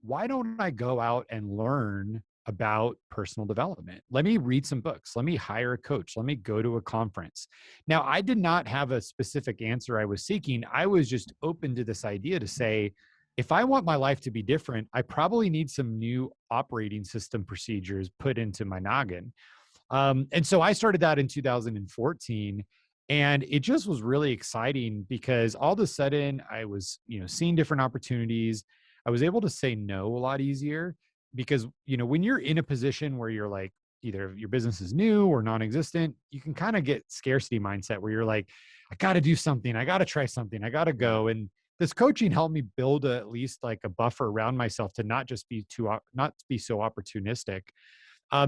why don't I go out and learn about personal development? Let me read some books. Let me hire a coach. Let me go to a conference. Now, I did not have a specific answer I was seeking. I was just open to this idea to say, if I want my life to be different, I probably need some new operating system procedures put into my noggin. And so I started that in 2014, and it just was really exciting because all of a sudden I was, seeing different opportunities. I was able to say no a lot easier because, when you're in a position where you're like, either your business is new or non-existent, you can kind of get scarcity mindset where you're like, I got to do something. I got to try something. I got to Right. go. And this coaching helped me build at least like a buffer around myself to not just be not be so opportunistic.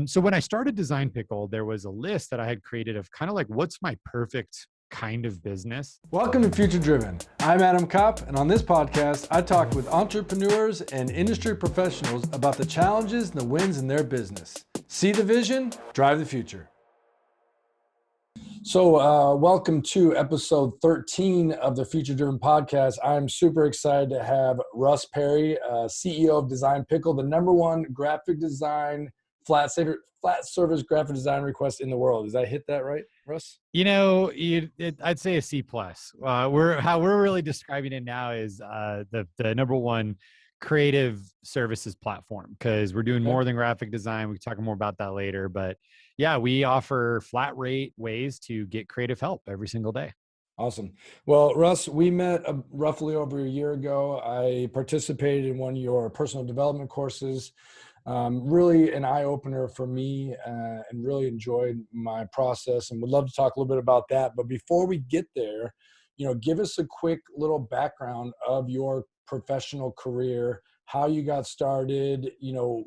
So when I started Design Pickle, there was a list that I had created of kind of like, what's my perfect kind of business? Welcome to Future Driven. I'm Adam Kopp, and on this podcast, I talk with entrepreneurs and industry professionals about the challenges and the wins in their business. See the vision, drive the future. So, welcome to episode 13 of the Future Driven podcast. I'm super excited to have Russ Perry, CEO of Design Pickle, the number one graphic design flat service graphic design request in the world. Did I hit that right, Russ? I'd say a C plus. We're really describing it now is the number one creative services platform because we're doing Okay. more than graphic design. We can talk more about that later, but yeah, we offer flat rate ways to get creative help every single day. Awesome. Well, Russ, we met roughly over a year ago. I participated in one of your personal development courses. Really an eye-opener for me, and really enjoyed my process, and would love to talk a little bit about that. But before we get there, give us a quick little background of your professional career, how you got started,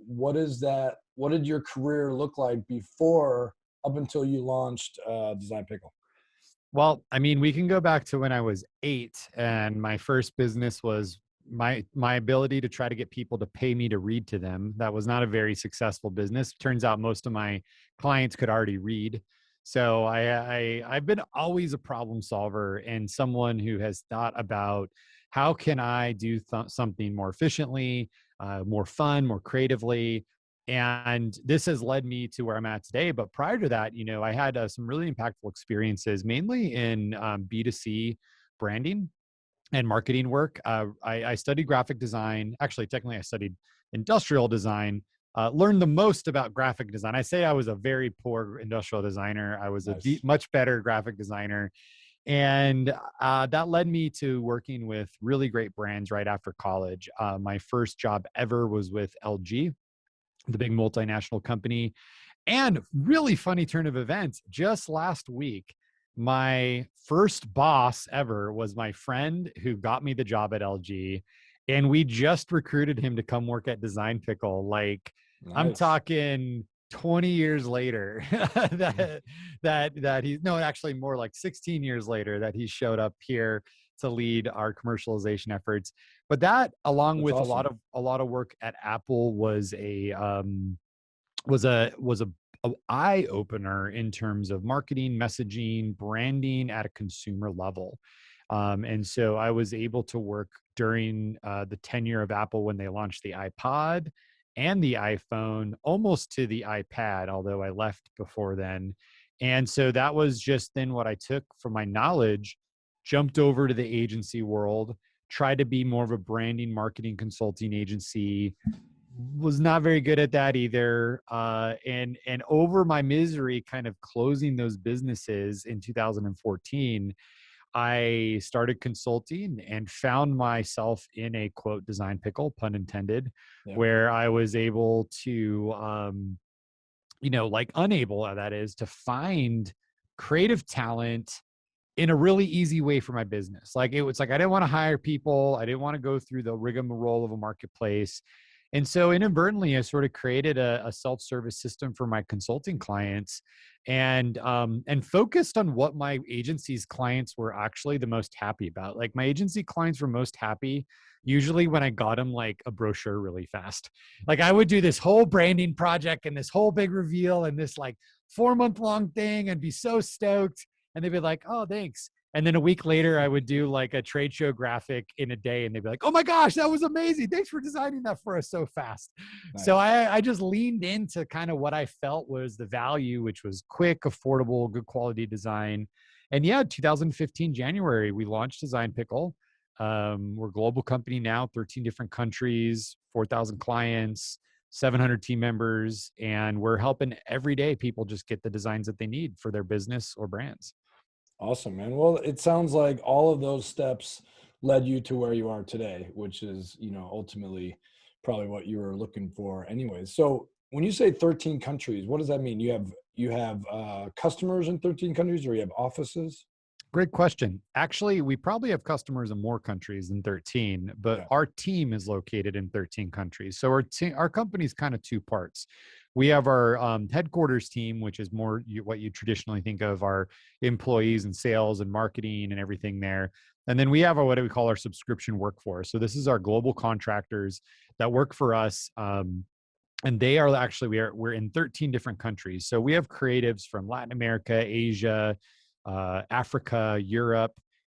what did your career look like before, up until you launched Design Pickle? Well, I mean, we can go back to when I was 8, and my first business was my ability to try to get people to pay me to read to them. That was not a very successful business. Turns out most of my clients could already read. So I've been always a problem solver and someone who has thought about how can I do something more efficiently, more fun, more creatively. And this has led me to where I'm at today. But prior to that, I had some really impactful experiences, mainly in B2C branding and marketing work. I studied graphic design. Actually, technically, I studied industrial design. Learned the most about graphic design. I say I was a very poor industrial designer. I was a Nice. much better graphic designer. And that led me to working with really great brands right after college. My first job ever was with LG, the big multinational company. And really funny turn of events, just last week, my first boss ever was my friend who got me the job at LG. And we just recruited him to come work at Design Pickle. Like, I'm Nice. talking 20 years later that he's, no, actually more like 16 years later that he showed up here to lead our commercialization efforts. But that, along That's with awesome. a lot of work at Apple, was a eye opener in terms of marketing, messaging, branding at a consumer level. And so I was able to work during the tenure of Apple when they launched the iPod and the iPhone, almost to the iPad, although I left before then. And so that was just then what I took from my knowledge, jumped over to the agency world, tried to be more of a branding, marketing, consulting agency. Was not very good at that either. And over my misery, kind of closing those businesses in 2014, I started consulting and found myself in a quote design pickle, pun intended, Yep. where I was able to, like unable, that is, to find creative talent in a really easy way for my business. Like, it was like I didn't want to hire people. I didn't want to go through the rigmarole of a marketplace. And so inadvertently, I sort of created a self-service system for my consulting clients, and focused on what my agency's clients were actually the most happy about. Like, my agency clients were most happy usually when I got them like a brochure really fast. Like, I would do this whole branding project and this whole big reveal and this like 4-month long thing and be so stoked. And they'd be like, oh, thanks. And then a week later, I would do like a trade show graphic in a day, and they'd be like, "Oh my gosh, that was amazing! Thanks for designing that for us so fast." So Nice. I just leaned into kind of what I felt was the value, which was quick, affordable, good quality design. And yeah, 2015 January, we launched Design Pickle. We're a global company now, 13 different countries, 4,000 clients, 700 team members, and we're helping everyday people just get the designs that they need for their business or brands. Awesome, man. Well, it sounds like all of those steps led you to where you are today, which is, ultimately probably what you were looking for anyways. So when you say 13 countries, what does that mean? You have customers in 13 countries, or you have offices? Great question. Actually, we probably have customers in more countries than 13, but Yeah. our team is located in 13 countries. So our company's kind of two parts. We have our headquarters team, which is more what you traditionally think of our employees and sales and marketing and everything there. And then we have what we call our subscription workforce. So this is our global contractors that work for us. And they are actually we're in 13 different countries. So we have creatives from Latin America, Asia, Africa, Europe,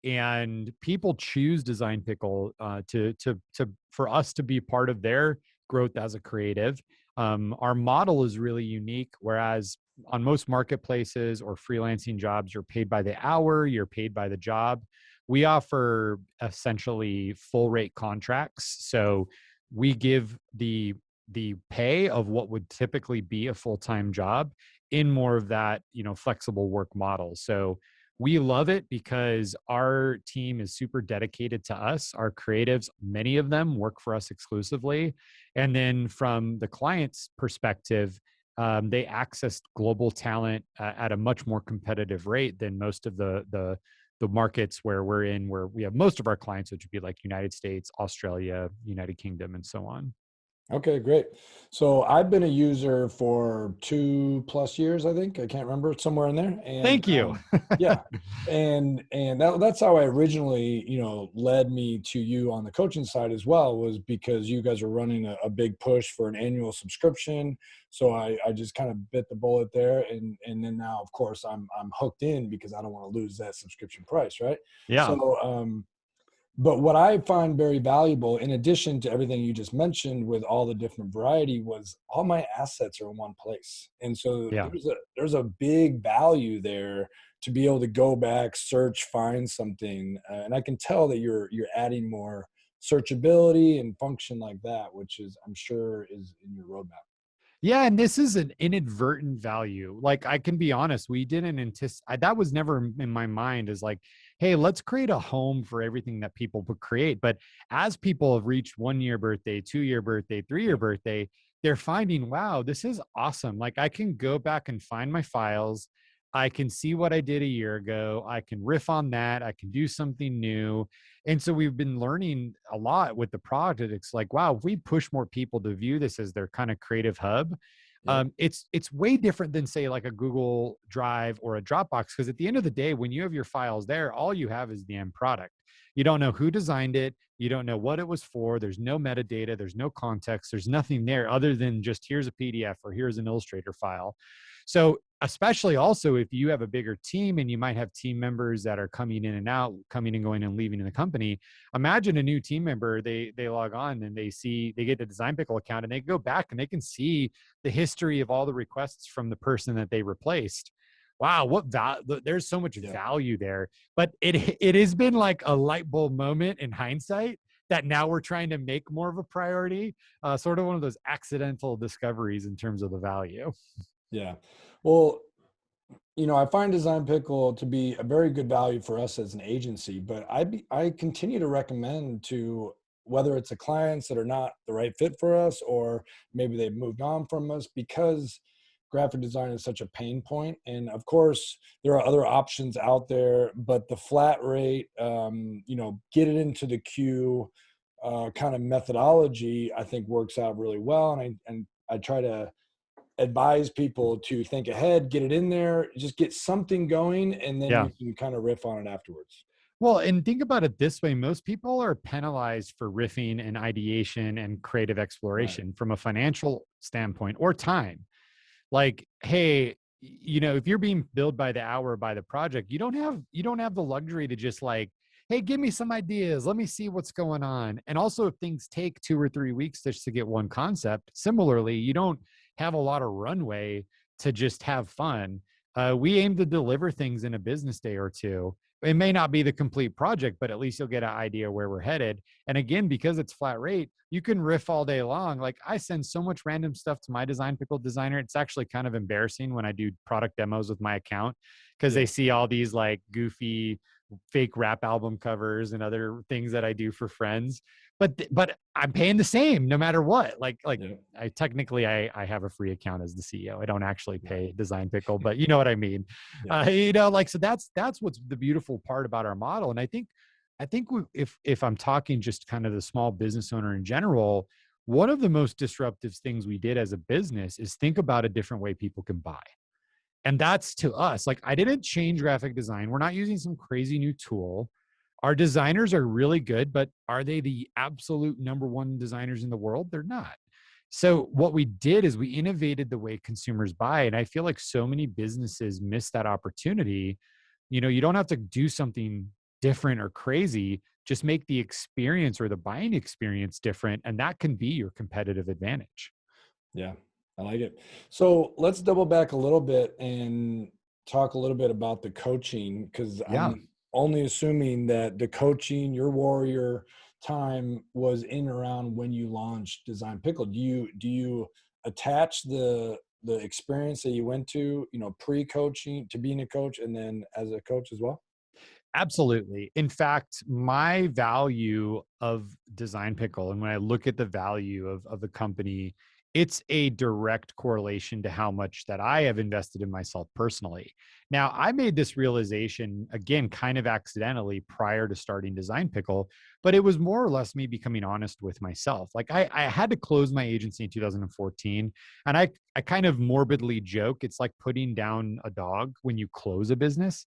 and people choose Design Pickle to for us to be part of their growth as a creative. Our model is really unique, whereas on most marketplaces or freelancing jobs, you're paid by the hour, you're paid by the job. We offer essentially full rate contracts. So we give the pay of what would typically be a full-time job in more of that, flexible work model. So we love it because our team is super dedicated to us. Our creatives, many of them work for us exclusively. And then from the client's perspective, they access global talent at a much more competitive rate than most of the markets where we're in, where we have most of our clients, which would be like United States, Australia, United Kingdom, and so on. Okay, great. So I've been a user for 2+ years, I think. I can't remember, somewhere in there. And Thank you. yeah, and that's how I originally, led me to you on the coaching side as well, was because you guys are running a big push for an annual subscription. So I just kind of bit the bullet there, and then now, of course, I'm hooked in because I don't want to lose that subscription price, right? Yeah. So but what I find very valuable, in addition to everything you just mentioned with all the different variety, was all my assets are in one place. And so Yeah. there's a big value there to be able to go back, search, find something. And I can tell that you're adding more searchability and function like that, which is, I'm sure, is in your roadmap. Yeah, and this is an inadvertent value. Like, I can be honest, we didn't anticipate that. Was never in my mind as like, hey, let's create a home for everything that people would create. But as people have reached 1 year birthday, 2 year birthday, 3 year Yeah. birthday, they're finding, wow, this is awesome. Like, I can go back and find my files. I can see what I did a year ago. I can riff on that. I can do something new. And so we've been learning a lot with the product. It's like, wow, if we push more people to view this as their kind of creative hub, Yep. it's way different than, say, like a Google Drive or a Dropbox. Because at the end of the day, when you have your files there, all you have is the end product. You don't know who designed it. You don't know what it was for. There's no metadata. There's no context. There's nothing there other than just here's a PDF or here's an Illustrator file. So especially also if you have a bigger team and you might have team members that are coming in and out, coming and going and leaving in the company. Imagine a new team member, they log on and they get the Design Pickle account and they go back and they can see the history of all the requests from the person that they replaced. Wow, there's so much Yeah. value there. But it has been like a light bulb moment in hindsight that now we're trying to make more of a priority, sort of one of those accidental discoveries in terms of the value. Yeah. Well, I find Design Pickle to be a very good value for us as an agency, but I continue to recommend to, whether it's the clients that are not the right fit for us, or maybe they've moved on from us, because graphic design is such a pain point. And of course, there are other options out there, but the flat rate, get it into the queue, kind of methodology, I think works out really well. And I try to advise people to think ahead, get it in there, just get something going, and then Yeah. you can kind of riff on it afterwards. Well, and think about it this way. Most people are penalized for riffing and ideation and creative Right. exploration from a financial standpoint or time. Like, hey, if you're being billed by the hour, by the project, you don't have the luxury to just like, hey, give me some ideas, let me see what's going on. And also, if things take 2 or 3 weeks just to get one concept, similarly, you don't have a lot of runway to just have fun. We aim to deliver things in a business day or two. It may not be the complete project, but at least you'll get an idea where we're headed. And again, because it's flat rate, you can riff all day long. Like, I send so much random stuff to my Design Pickle designer. It's actually kind of embarrassing when I do product demos with my account, because they Yeah. see all these like goofy fake rap album covers and other things that I do for friends. But I'm paying the same no matter what. Like Yeah. I have a free account as the CEO. I don't actually Yeah. pay Design Pickle, but you know what I mean. Yeah. Like, so that's what's the beautiful part about our model. And I think if I'm talking just kind of the small business owner in general, one of the most disruptive things we did as a business is think about a different way people can buy. And that's to us. Like, I didn't change graphic design. We're not using some crazy new tool. Our designers are really good, but are they the absolute number one designers in the world? They're not. So what we did is we innovated the way consumers buy. And I feel like so many businesses miss that opportunity. You don't have to do something different or crazy. Just make the experience or the buying experience different. And that can be your competitive advantage. Yeah, I like it. So let's double back a little bit and talk a little bit about the coaching, because Yeah. I'm only assuming that the coaching, your warrior time was in around when you launched Design Pickle. Do you attach the experience that you went to, pre-coaching to being a coach and then as a coach as well? Absolutely. In fact, my value of Design Pickle, and when I look at the value of the company, it's a direct correlation to how much that I have invested in myself personally. Now, I made this realization, again, kind of accidentally prior to starting Design Pickle, but it was more or less me becoming honest with myself. Like, I had to close my agency in 2014, and I kind of morbidly joke, it's like putting down a dog when you close a business.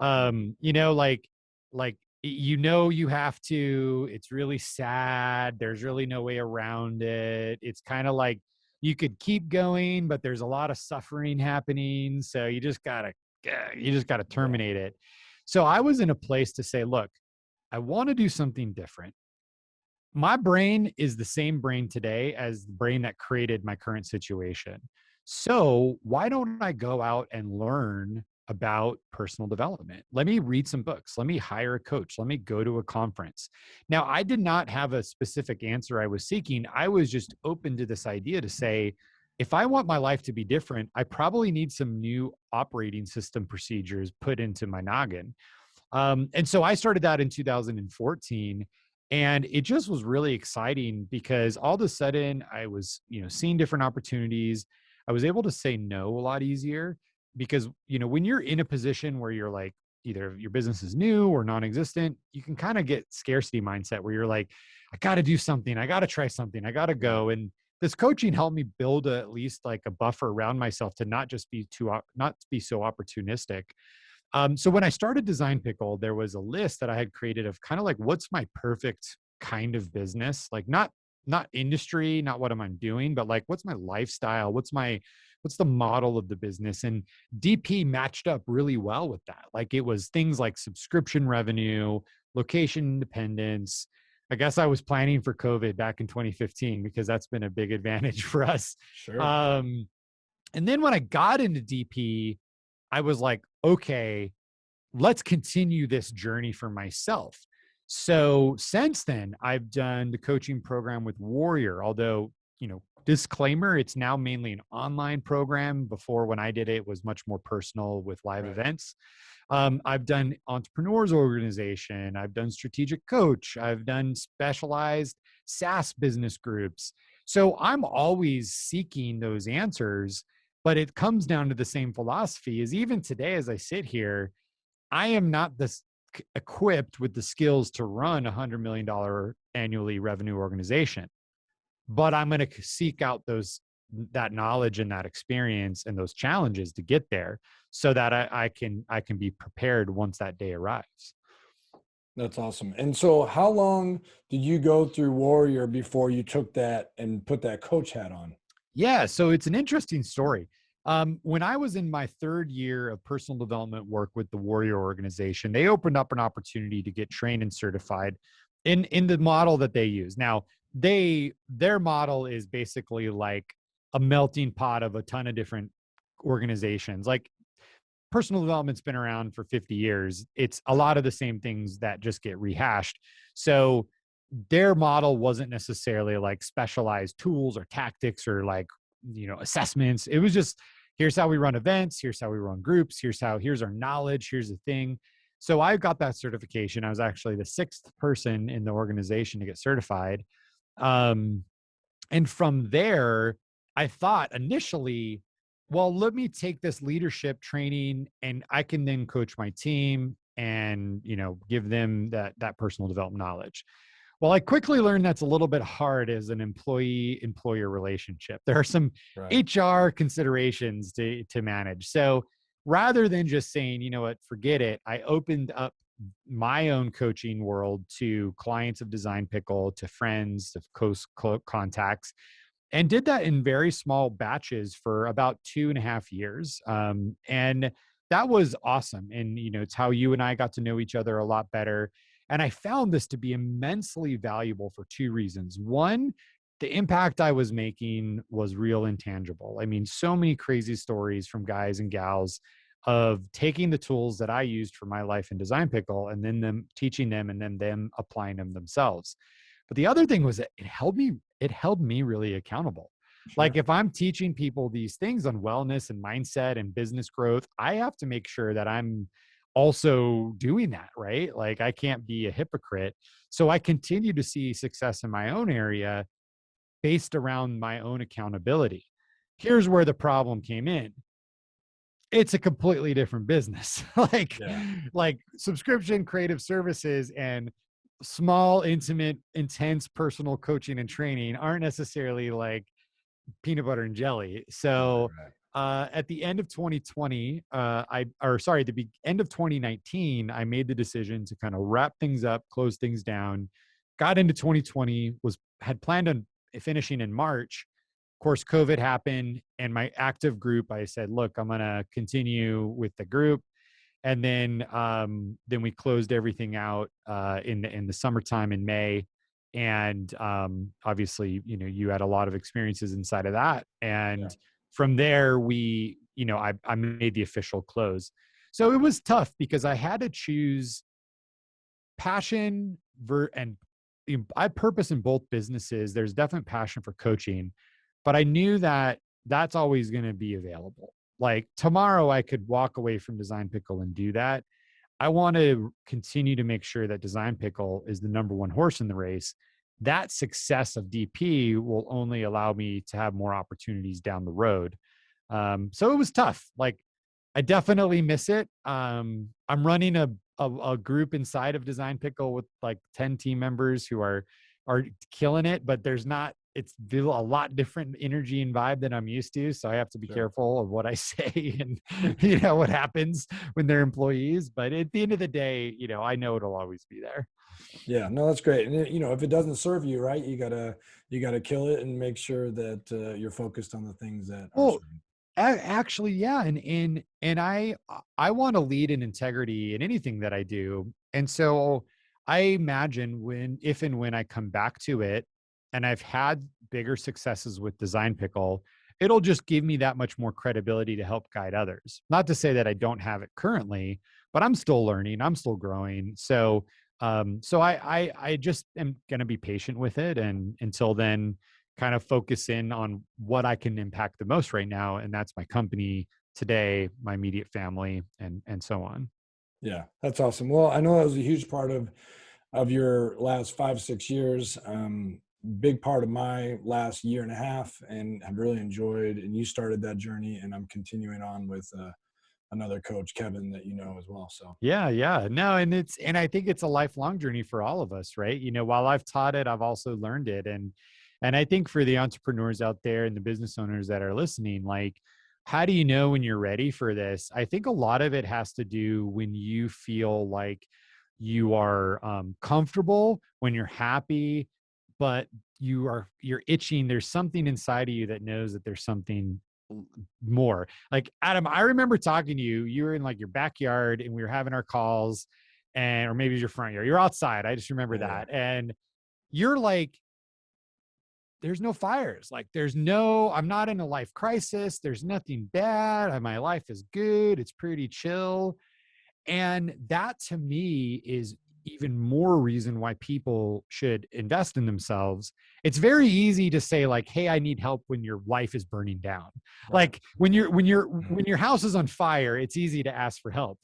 Like you have to. It's really sad. There's really no way around it. It's kind of like you could keep going, but there's a lot of suffering happening, so you just gotta Yeah. terminate it. So I was in a place to say, look, I want to do something different. My brain is the same brain today as the brain that created my current situation. So why don't I go out and learn about personal development? Let me read some books. Let me hire a coach. Let me go to a conference. Now, I did not have a specific answer I was seeking. I was just open to this idea to say, if I want my life to be different, I probably need some new operating system procedures put into my noggin. And so I started that in 2014, and it just was really exciting because all of a sudden I was, seeing different opportunities. I was able to say no a lot easier because, when you're in a position where you're like, either your business is new or non-existent, you can kind of get scarcity mindset where you're like, I got to do something. I got to try something. I got to Yeah. go. And this coaching helped me build at least like a buffer around myself to not be so opportunistic. So when I started Design Pickle, there was a list that I had created of kind of like, what's my perfect kind of business? Like, not industry, not what am I doing, but like, what's my lifestyle? What's the model of the business? And DP matched up really well with that. Like, it was things like subscription revenue, location independence. I guess I was planning for COVID back in 2015 because that's been a big advantage for us. Sure. Um, and then when I got into DP, I was like, okay, let's continue this journey for myself. So since then, I've done the coaching program with Warrior, although, disclaimer, it's now mainly an online program. Before, when I did it, it was much more personal with live Right. events. I've done entrepreneurs organization. I've done strategic coach. I've done specialized SaaS business groups. So I'm always seeking those answers, but it comes down to the same philosophy. Is even today, as I sit here, I am not this equipped with the skills to run $100 million annually revenue organization, but I'm going to seek out that knowledge and that experience and those challenges to get there so that I can be prepared once that day arrives. That's awesome. And so how long did you go through Warrior before you took that and put that coach hat on? Yeah, so it's an interesting story. When I was in my third year of personal development work with the Warrior organization, they opened up an opportunity to get trained and certified in the model that they use. Now, their model is basically like a melting pot of a ton of different organizations. Like personal development's been around for 50 years. It's a lot of the same things that just get rehashed. So their model wasn't necessarily like specialized tools or tactics or like, assessments. It was just, here's how we run events, here's how we run groups, here's our knowledge, here's the thing. So I got that certification. I was actually the sixth person in the organization to get certified. Um, and from there, I thought initially, well, let me take this leadership training and I can then coach my team and, give them that personal development knowledge. Well, I quickly learned that's a little bit hard as an employee-employer relationship. There are some Right. HR considerations to manage. So rather than just saying, you know what, forget it, I opened up my own coaching world to clients of Design Pickle, to friends, of close contacts, and did that in very small batches for about 2.5 years. And that was awesome. And, it's how you and I got to know each other a lot better. And I found this to be immensely valuable for two reasons. One, the impact I was making was real and tangible. I mean, so many crazy stories from guys and gals of taking the tools that I used for my life in Design Pickle and then them teaching them and then them applying them themselves. But the other thing was that it held me really accountable. Like Sure. if I'm teaching people these things on wellness and mindset and business growth, I have to make sure that I'm also doing that, right? Like I can't be a hypocrite. So I continue to see success in my own area based around my own accountability. Here's where the problem came in. It's a completely different business. like Yeah. like subscription creative services and small, intimate, intense personal coaching and training aren't necessarily like peanut butter and jelly. Right. So Right. at the end of 2020, end of 2019, I made the decision to kind of wrap things up, close things down. Got into 2020, had planned on finishing in March. Of course, COVID happened, and my active group, I said, "Look, I'm going to continue with the group." And then we closed everything out in the summertime in May. And obviously, you had a lot of experiences inside of that. Yeah. And from there, I made the official close. So it was tough because I had to choose passion and I purpose in both businesses. There's definite passion for coaching, but I knew that that's always going to be available. Like tomorrow, I could walk away from Design Pickle and do that. I want to continue to make sure that Design Pickle is the number one horse in the race. That success of DP will only allow me to have more opportunities down the road. So it was tough. Like I definitely miss it. I'm running a group inside of Design Pickle with like 10 team members who are killing it, but it's a lot different energy and vibe than I'm used to. So I have to be Sure. careful of what I say and what happens when they're employees. But at the end of the day, I know it'll always be there. Yeah, no, that's great. And if it doesn't serve you, right, you gotta kill it and make sure that you're focused on the things that are Well, serving. actually, yeah, and I want to lead in integrity in anything that I do, and so I imagine if and when I come back to it, and I've had bigger successes with Design Pickle, it'll just give me that much more credibility to help guide others. Not to say that I don't have it currently, but I'm still learning, I'm still growing. So I just am going to be patient with it, and until then kind of focus in on what I can impact the most right now, and that's my company today, my immediate family, and so on. Yeah, that's awesome. Well, I know that was a huge part of your last 5, 6 years. Big part of my last year and a half, and I've really enjoyed. And you started that journey, and I'm continuing on with another coach, Kevin, that you know as well. So Yeah, yeah. No, and I think it's a lifelong journey for all of us, right? While I've taught it, I've also learned it. And I think for the entrepreneurs out there and the business owners that are listening, like how do you know when you're ready for this? I think a lot of it has to do when you feel like you are comfortable, when you're happy, but you're itching. There's something inside of you that knows that there's something more. Like, Adam, I remember talking to you. You were in like your backyard and we were having our calls, and or maybe it was your front yard. You're outside. I just remember Yeah. that. And you're like, there's no fires. Like, there's no, I'm not in a life crisis. There's nothing bad. My life is good. It's pretty chill. And that to me is even more reason why people should invest in themselves. It's very easy to say like, hey, I need help when your life is burning down. Right. Like when your house is on fire, it's easy to ask for help.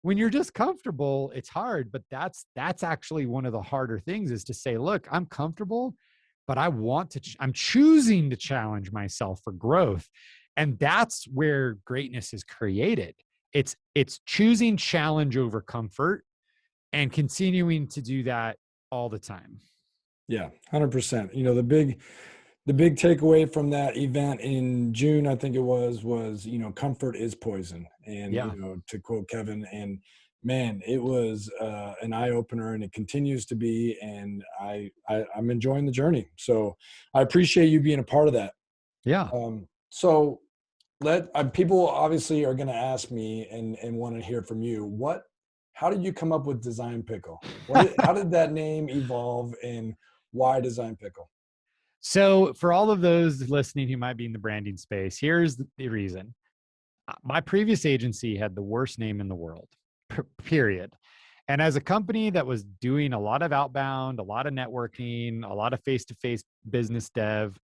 When you're just comfortable, it's hard, but that's actually one of the harder things, is to say, look, I'm comfortable, but I'm choosing to challenge myself for growth. And that's where greatness is created. It's choosing challenge over comfort and continuing to do that all the time. Yeah, 100%. The big takeaway from that event in June, I think it was, comfort is poison. And, Yeah. to quote Kevin, and man, it was an eye opener, and it continues to be. And I'm enjoying the journey. So I appreciate you being a part of that. Yeah. So people obviously are going to ask me and want to hear from you. How did you come up with Design Pickle? How did that name evolve, and why Design Pickle? So for all of those listening who might be in the branding space, here's the reason. My previous agency had the worst name in the world, period. And as a company that was doing a lot of outbound, a lot of networking, a lot of face-to-face business dev,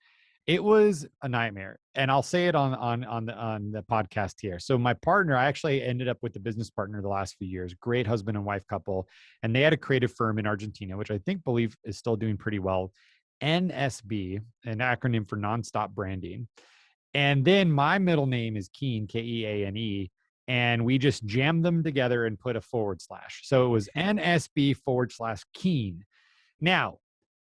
it was a nightmare. And I'll say it on the podcast here. So my partner, I actually ended up with a business partner the last few years, great husband and wife couple, and they had a creative firm in Argentina, which I believe is still doing pretty well. NSB, an acronym for Nonstop Branding. And then my middle name is Keane, Keane. And we just jammed them together and put a forward slash. So it was NSB/Keane. Now,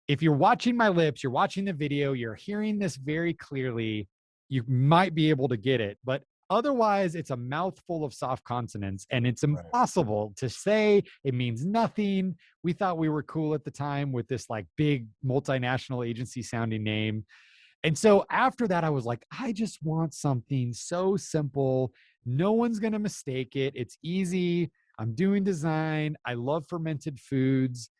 if you're watching my lips, you're watching the video, you're hearing this very clearly, you might be able to get it. But otherwise, it's a mouthful of soft consonants and it's Right. impossible to say. It means nothing. We thought we were cool at the time with this like big multinational agency sounding name. And so after that, I was like, I just want something so simple. No one's going to mistake it. It's easy. I'm doing design. I love fermented foods.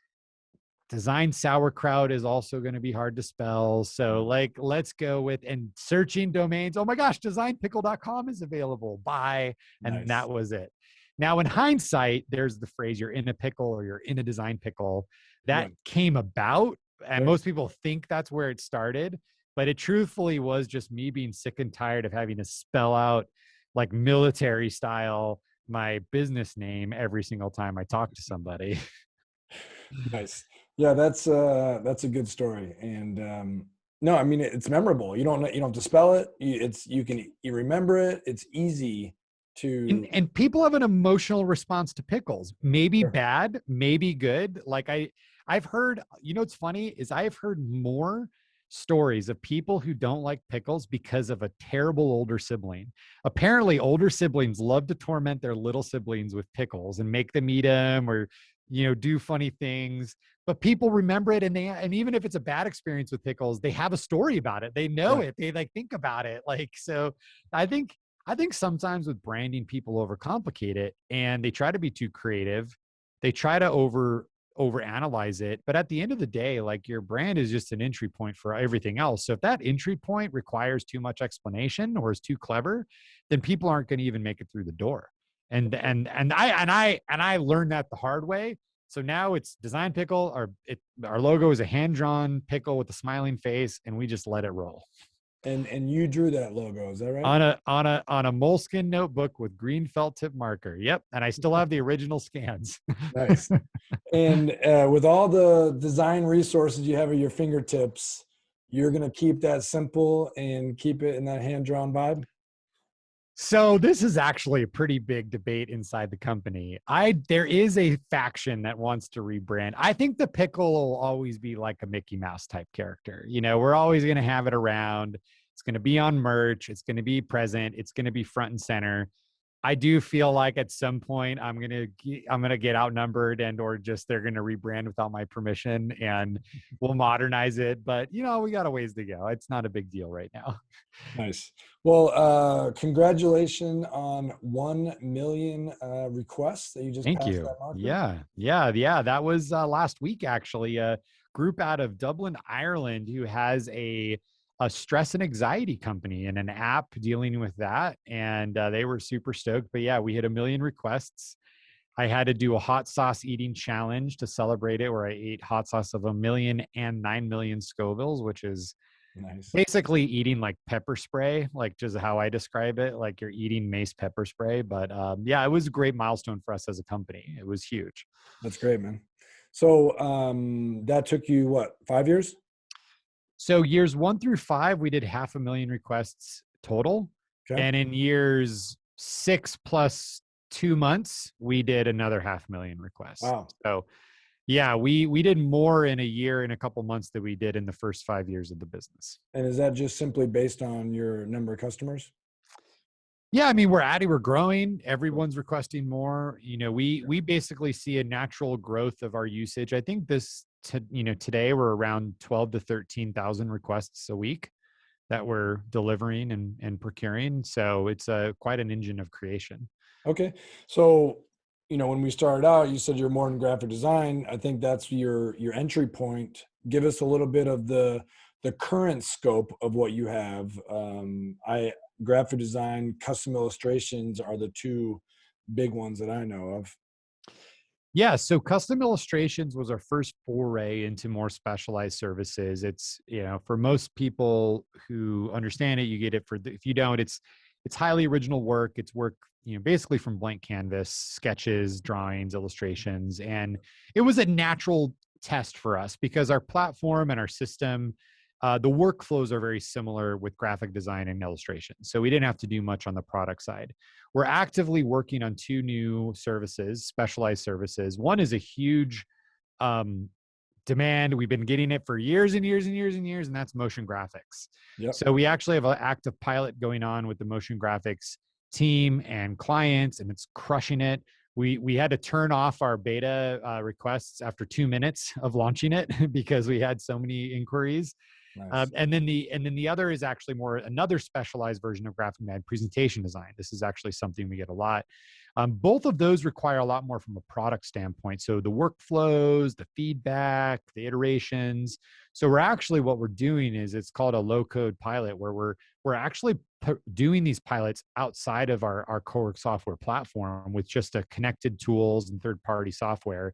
Design sauerkraut is also going to be hard to spell. So like, let's go with, and searching domains. Oh my gosh, designpickle.com is available. Bye. And Nice. that was it. Now, in hindsight, there's the phrase, you're in a pickle or you're in a design pickle, that Right. came about. And Right. most people think that's where it started, but it truthfully was just me being sick and tired of having to spell out like military style my business name every single time I talk to somebody. Nice. Yeah, that's a good story. And no, I mean, it's memorable. You don't have to spell it. You remember it. It's easy And, to. and people have an emotional response to pickles, maybe Sure. bad, maybe good. Like I've heard, it's funny is I've heard more stories of people who don't like pickles because of a terrible older sibling. Apparently older siblings love to torment their little siblings with pickles and make them eat them, or, do funny things, but people remember it. And even if it's a bad experience with pickles, they have a story about it. They know Yeah. it. They like think about it. Like, so I think sometimes with branding, people overcomplicate it and they try to be too creative. They try to overanalyze it. But at the end of the day, like, your brand is just an entry point for everything else. So if that entry point requires too much explanation or is too clever, then people aren't going to even make it through the door. And I learned that the hard way. So now it's Design Pickle. Our logo is a hand-drawn pickle with a smiling face, and we just let it roll. And you drew that logo, is that right? On a moleskin notebook with green felt tip marker. Yep, and I still have the original scans. Nice. And with all the design resources you have at your fingertips, you're gonna keep that simple and keep it in that hand-drawn vibe? So this is actually a pretty big debate inside the company. There is a faction that wants to rebrand. I think the pickle will always be like a Mickey Mouse type character. We're always going to have it around. It's going to be on merch. It's going to be present. It's going to be front and center. I do feel like at some point I'm gonna get outnumbered and or just they're gonna rebrand without my permission and we'll modernize it. But you know, we got a ways to go. It's not a big deal right now. Nice. Well, congratulations on 1 million requests that you just Thank passed you. that marker. Yeah. That was last week actually. A group out of Dublin, Ireland, who has a stress and anxiety company and an app dealing with that, and they were super stoked. But yeah, we hit 1 million requests. I had to do a hot sauce eating challenge to celebrate it, where I ate hot sauce of 1 million and 9 million Scovilles, which is Nice. basically eating like pepper spray, like just how I describe it, like you're eating mace pepper spray. But yeah, it was a great milestone for us as a company. It was huge. That's great, man. So that took you what, 5 years? So years 1 through 5, we did 500,000 requests total. Okay. And in years 6 plus 2 months, we did another 500,000 requests. Wow. So yeah, we did more in a year and a couple months than we did in the first 5 years of the business. And is that just simply based on your number of customers? Yeah, I mean, we're growing. Everyone's requesting more. You know, we basically see a natural growth of our usage. I think today we're around 12 to 13,000 requests a week that we're delivering and procuring. So it's quite an engine of creation. Okay. So, when we started out, you said you're more in graphic design. I think that's your entry point. Give us a little bit of the current scope of what you have. I Graphic design, custom illustrations are the two big ones that I know of. Yeah, so custom illustrations was our first foray into more specialized services. It's, for most people who understand it, you get it. If you don't, it's highly original work. It's work, basically from blank canvas, sketches, drawings, illustrations. And it was a natural test for us because our platform and our system, the workflows are very similar with graphic design and illustration. So we didn't have to do much on the product side. We're actively working on 2 new services, specialized services. One is a huge um, demand. We've been getting it for years and years and years and years, and that's motion graphics. Yep. So we actually have an active pilot going on with the motion graphics team and clients, and it's crushing it. We had to turn off our beta requests after 2 minutes of launching it because we had so many inquiries. Nice. And then the other is actually more another specialized version of graphic design, presentation design. This is actually something we get a lot. Both of those require a lot more from a product standpoint. So the workflows, the feedback, the iterations. So what we're doing is it's called a low code pilot, where we're actually doing these pilots outside of our core software platform with just a connected tools and third party software.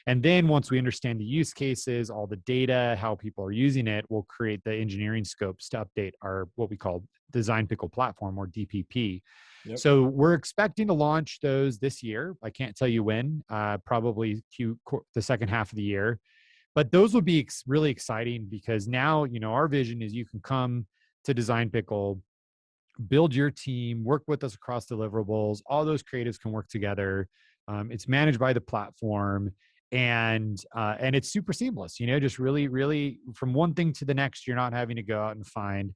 And then once we understand the use cases, all the data, how people are using it, we'll create the engineering scopes to update our what we call Design Pickle platform, or DPP. Yep. So we're expecting to launch those this year. I can't tell you when, probably the second half of the year. But those will be really exciting because now, our vision is you can come to Design Pickle, build your team, work with us across deliverables. All those creatives can work together. It's managed by the platform, and it's super seamless. Just really, really from one thing to the next. You're not having to go out and find,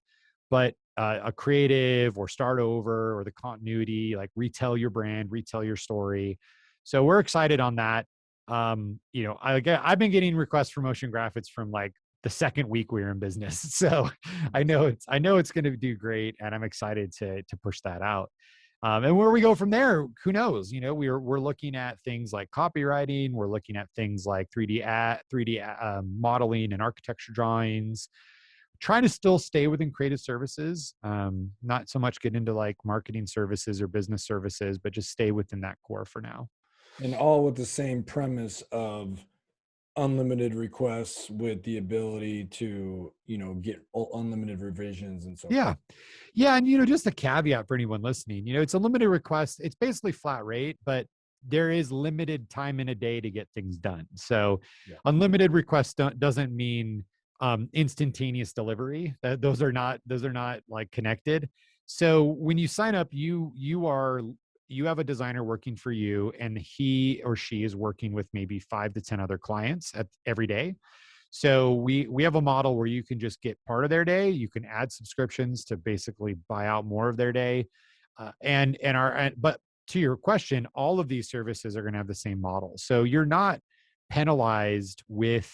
but a creative or start over, or the continuity, like retell your brand, retell your story. So we're excited on that. I've been getting requests for motion graphics from like the second week we were in business. So I know it's going to do great, and I'm excited to push that out. And where we go from there, who knows? We're looking at things like copywriting. We're looking at things like 3D modeling and architecture drawings. Trying to still stay within creative services, not so much get into like marketing services or business services, but just stay within that core for now. And all with the same premise of unlimited requests with the ability to, get unlimited revisions and so forth. Yeah. Yeah. And, just a caveat for anyone listening, it's a limited request. It's basically flat rate, but there is limited time in a day to get things done. So Yeah. unlimited requests doesn't mean instantaneous delivery. Those are not like connected. So when you sign up, you have a designer working for you, and he or she is working with maybe 5 to 10 other clients every day. So we have a model where you can just get part of their day. You can add subscriptions to basically buy out more of their day, but to your question, all of these services are going to have the same model. So you're not penalized with,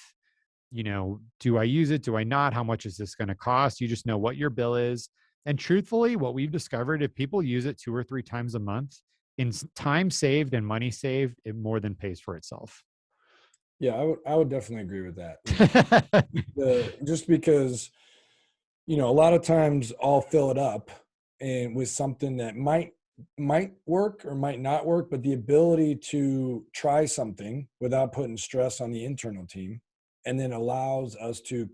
do I use it? Do I not? How much is this going to cost? You just know what your bill is. And truthfully, what we've discovered, if people use it 2 or 3 times a month, in time saved and money saved, it more than pays for itself. Yeah, I would definitely agree with that. Just because, a lot of times I'll fill it up and with something that might work or might not work, but the ability to try something without putting stress on the internal team, and then allows us to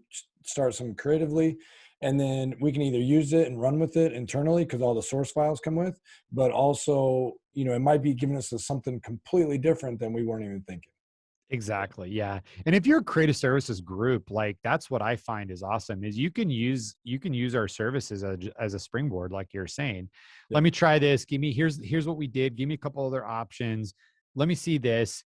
start something creatively, and then we can either use it and run with it internally because all the source files come with, but also, it might be giving us something completely different than we weren't even thinking. Exactly. Yeah. And if you're a creative services group, like that's what I find is awesome is you can use our services as a springboard, like you're saying. Yeah. Let me try this. Here's what we did. Give me a couple other options. Let me see this.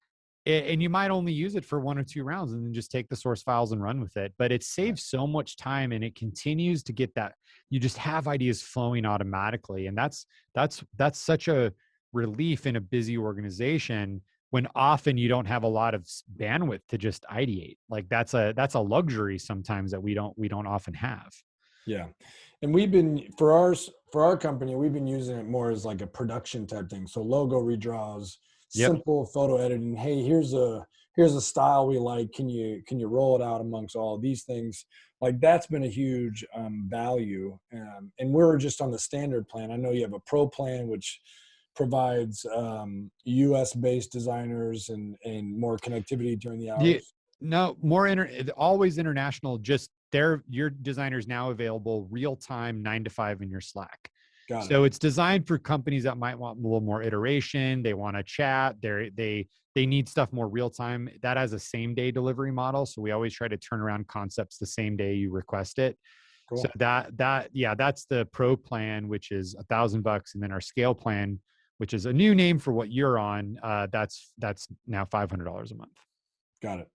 And you might only use it for 1 or 2 rounds and then just take the source files and run with it. But it Right. saves so much time and it continues to get that you just have ideas flowing automatically. And that's such a relief in a busy organization when often you don't have a lot of bandwidth to just ideate. Like that's a luxury sometimes that we don't often have. Yeah. And we've been for our company, we've been using it more as like a production type thing. So logo redraws, Yep. simple photo editing. Hey, here's a style we like. Can you roll it out amongst all of these things? Like that's been a huge value. And we're just on the standard plan. I know you have a pro plan, which provides US based designers and more connectivity during the Yeah. hours. No, always international. Just your designer's now available real time 9 to 5 in your Slack. Got it. So it's designed for companies that might want a little more iteration. They want to chat. They need stuff more real time. That has a same day delivery model. So we always try to turn around concepts the same day you request it. So Cool. that's the pro plan, which is $1,000, and then our scale plan, which is a new name for what you're on. That's now $500 a month. Got it.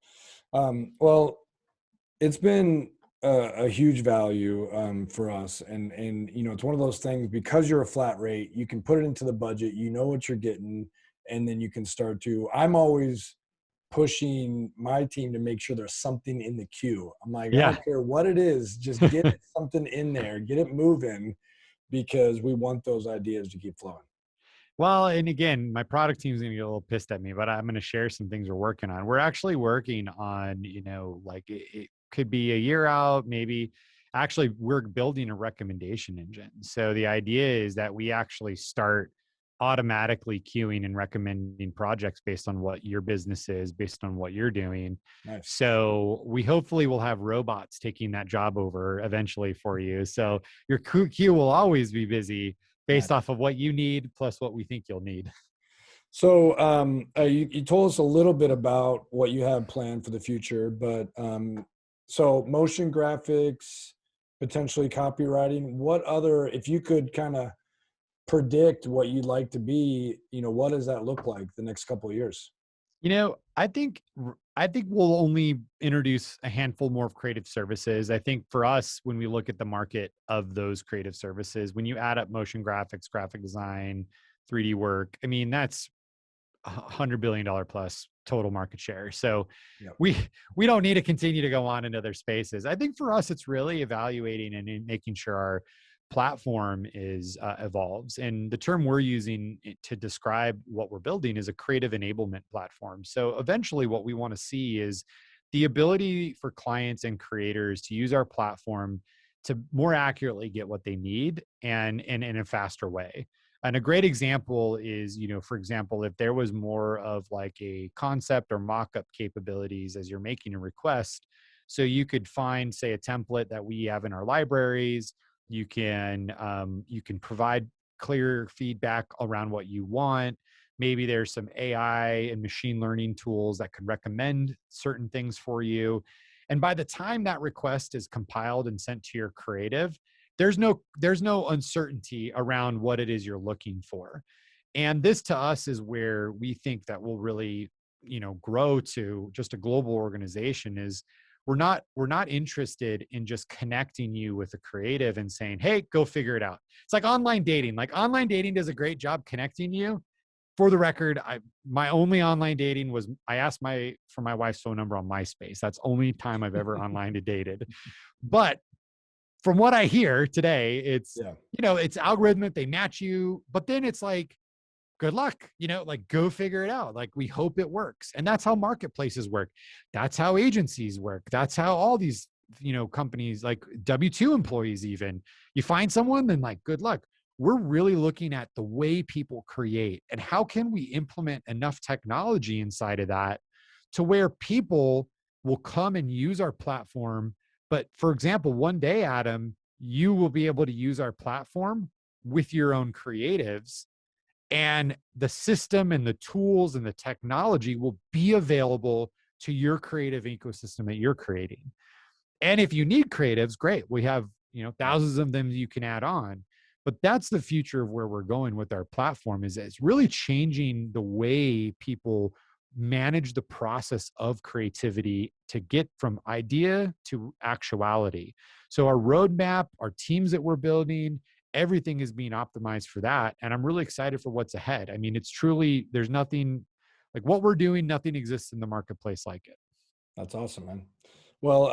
Well, it's been a huge value for us, and it's one of those things because you're a flat rate, you can put it into the budget, you know what you're getting, and then you can start to. I'm always pushing my team to make sure there's something in the queue. I'm like, I Yeah. don't care what it is, just get something in there, get it moving, because we want those ideas to keep flowing. Well, and again, my product team's gonna get a little pissed at me, but I'm gonna share some things we're working on. We're actually working on, like it could be a year out, maybe. Actually, we're building a recommendation engine. So the idea is that we actually start automatically queuing and recommending projects based on what your business is, based on what you're doing. Nice. So we hopefully will have robots taking that job over eventually for you. So your queue will always be busy Nice. based off of what you need plus what we think you'll need. So you told us a little bit about what you have planned for the future, but so motion graphics, potentially copywriting. What other, if you could kind of predict what you'd like to be, what does that look like the next couple of years? I think we'll only introduce a handful more of creative services. I think for us, when we look at the market of those creative services, when you add up motion graphics, graphic design, 3D work, I mean, that's $100 billion plus total market share. So Yep. we we don't need to continue to go on into other spaces. I think for us, it's really evaluating and making sure our platform is evolves. And the term we're using to describe what we're building is a creative enablement platform. So eventually, what we want to see is the ability for clients and creators to use our platform to more accurately get what they need and in a faster way. And a great example is, for example, if there was more of like a concept or mock-up capabilities as you're making a request, so you could find, say, a template that we have in our libraries. You can provide clear feedback around what you want. Maybe there's some AI and machine learning tools that could recommend certain things for you. And by the time that request is compiled and sent to your creative, there's no uncertainty around what it is you're looking for. And this to us is where we think that we'll really, grow to just a global organization is we're not interested in just connecting you with a creative and saying, hey, go figure it out. It's like online dating. Like online dating does a great job connecting you. for the record, my only online dating was I asked for my wife's phone number on MySpace. That's the only time I've ever online dated. But from what I hear today, it's, Yeah. it's algorithmic, they match you, but then it's like, good luck, like go figure it out. Like we hope it works. And that's how marketplaces work. That's how agencies work. That's how all these, companies like W-2 employees, even you find someone, then like, good luck. We're really looking at the way people create and how can we implement enough technology inside of that to where people will come and use our platform. But for example, one day, Adam, you will be able to use our platform with your own creatives, and the system and the tools and the technology will be available to your creative ecosystem that you're creating. And if you need creatives, great. We have, thousands of them you can add on. But that's the future of where we're going with our platform, is it's really changing the way people manage the process of creativity to get from idea to actuality. So our roadmap, our teams that we're building, everything is being optimized for that. And I'm really excited for what's ahead. I mean, it's truly, there's nothing like what we're doing, nothing exists in the marketplace like it. That's awesome, man. Well,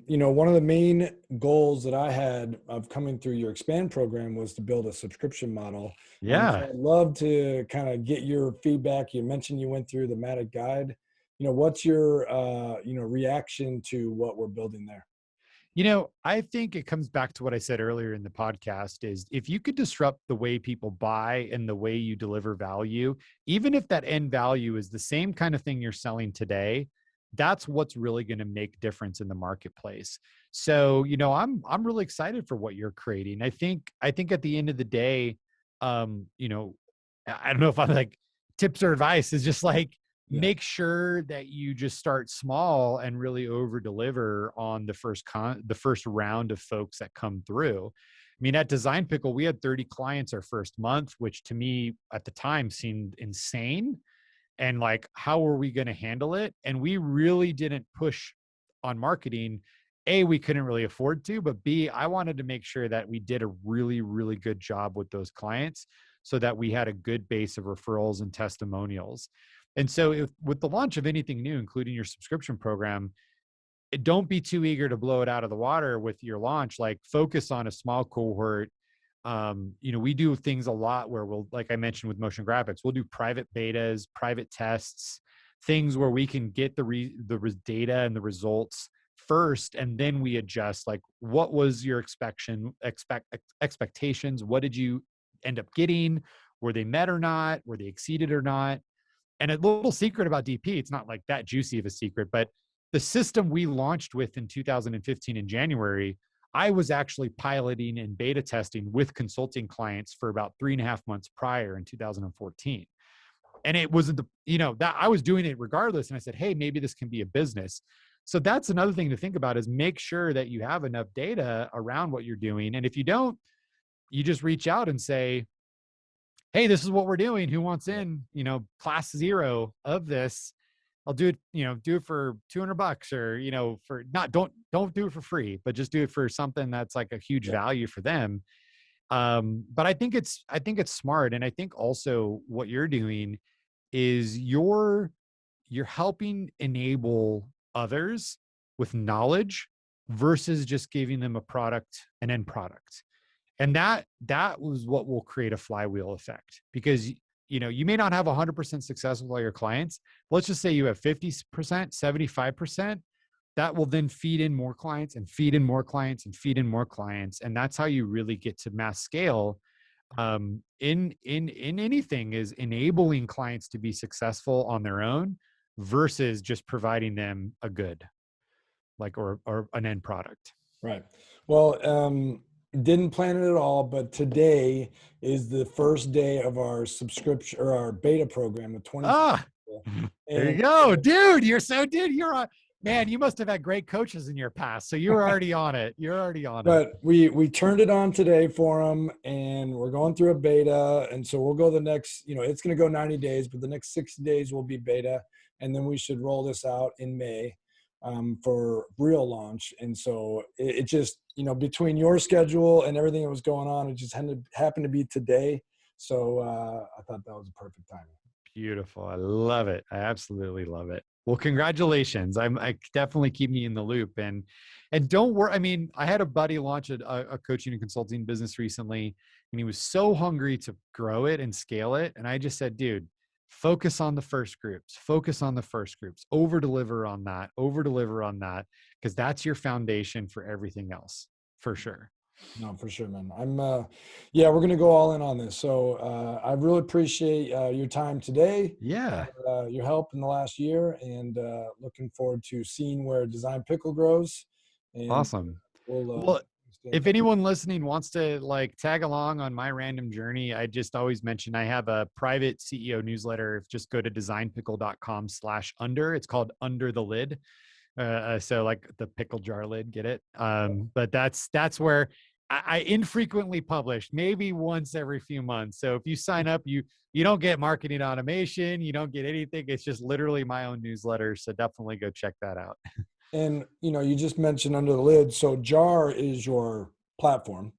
one of the main goals that I had of coming through your Expand program was to build a subscription model. So Yeah. I'd love to kind of get your feedback. You mentioned you went through the Matic guide. What's your, reaction to what we're building there? I think it comes back to what I said earlier in the podcast is if you could disrupt the way people buy and the way you deliver value, even if that end value is the same kind of thing you're selling today, that's what's really going to make difference in the marketplace. So, I'm really excited for what you're creating. I think at the end of the day, I don't know if I'm like tips or advice is just like Yeah. make sure that you just start small and really over deliver on the first round of folks that come through. I mean, at Design Pickle, we had 30 clients our first month, which to me at the time seemed insane. And like, how are we going to handle it? And we really didn't push on marketing. A, we couldn't really afford to, but B, I wanted to make sure that we did a really, really good job with those clients so that we had a good base of referrals and testimonials. And so with the launch of anything new, including your subscription program, don't be too eager to blow it out of the water with your launch. Like focus on a small cohort. We do things a lot where we'll, like I mentioned with motion graphics, we'll do private betas, private tests, things where we can get the data and the results first, and then we adjust. Like, what was your expectations? What did you end up getting? Were they met or not? Were they exceeded or not? And a little secret about DP, it's not like that juicy of a secret, but the system we launched with in 2015 in January, I was actually piloting and beta testing with consulting clients for about 3.5 months prior in 2014. And it wasn't that I was doing it regardless. And I said, hey, maybe this can be a business. So that's another thing to think about is make sure that you have enough data around what you're doing. And if you don't, you just reach out and say, hey, this is what we're doing. Who wants in, class 0 of this? I'll do it, do it for $200 or, for not, don't do it for free, but just do it for something that's like a huge Yeah. value for them. But I think it's smart. And I think also what you're doing is you're helping enable others with knowledge versus just giving them an end product. And that was what will create a flywheel effect, because you may not have 100% success with all your clients. Let's just say you have 50%, 75%. That will then feed in more clients and feed in more clients and feed in more clients. And that's how you really get to mass scale. In anything is enabling clients to be successful on their own versus just providing them a good, like, or an end product. Right. Well, didn't plan it at all, but today is the first day of our subscription or our beta program with 20 Ah, people. there And you go, dude. You're on, man. You must have had great coaches in your past, so you were already on it. You're already on it. but we turned it on today for them, and we're going through a beta. And so we'll go the next, it's going to go 90 days, but the next 60 days will be beta. And then we should roll this out in May for real launch. And so it just, between your schedule and everything that was going on, it just happened to be today. So I thought that was a perfect timing. Beautiful. I love it. I absolutely love it. Well, congratulations. I definitely keep me in the loop, and don't worry. I mean, I had a buddy launch a coaching and consulting business recently, and he was so hungry to grow it and scale it. And I just said, dude, focus on the first groups, focus on the first groups, over deliver on that, because that's your foundation for everything else, for sure. No, for sure, man. Yeah, we're going to go all in on this. So I really appreciate your time today, Yeah. your help in the last year, and looking forward to seeing where Design Pickle grows. And Awesome. we'll Well, stay in if touch. anyone listening wants to like tag along on my random journey, I just always mention I have a private CEO newsletter. Just go to designpickle.com/under. It's called Under the Lid. So like the pickle jar lid, get it? But that's where I infrequently publish, maybe once every few months. So if you sign up, you don't get marketing automation, you don't get anything. It's just literally my own newsletter. So definitely go check that out. And you just mentioned Under the Lid. So JAR is your platform.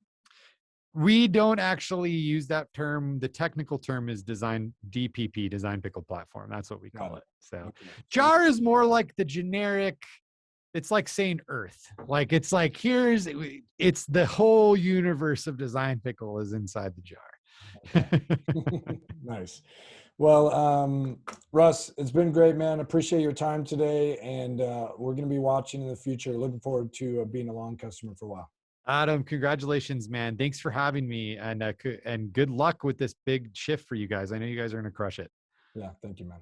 We don't actually use that term. The technical term is design DPP, design pickle platform. That's what we Got call it. it. So Okay. So jar is more like the generic, it's like saying earth. Like it's like it's the whole universe of design pickle is inside the okay. jar. Nice. Well, Russ, it's been great, man. Appreciate your time today, and we're going to be watching in the future. Looking forward to being a long customer for a while. Adam, congratulations, man. Thanks for having me, and good luck with this big shift for you guys. I know you guys are going to crush it. Yeah, thank you, man.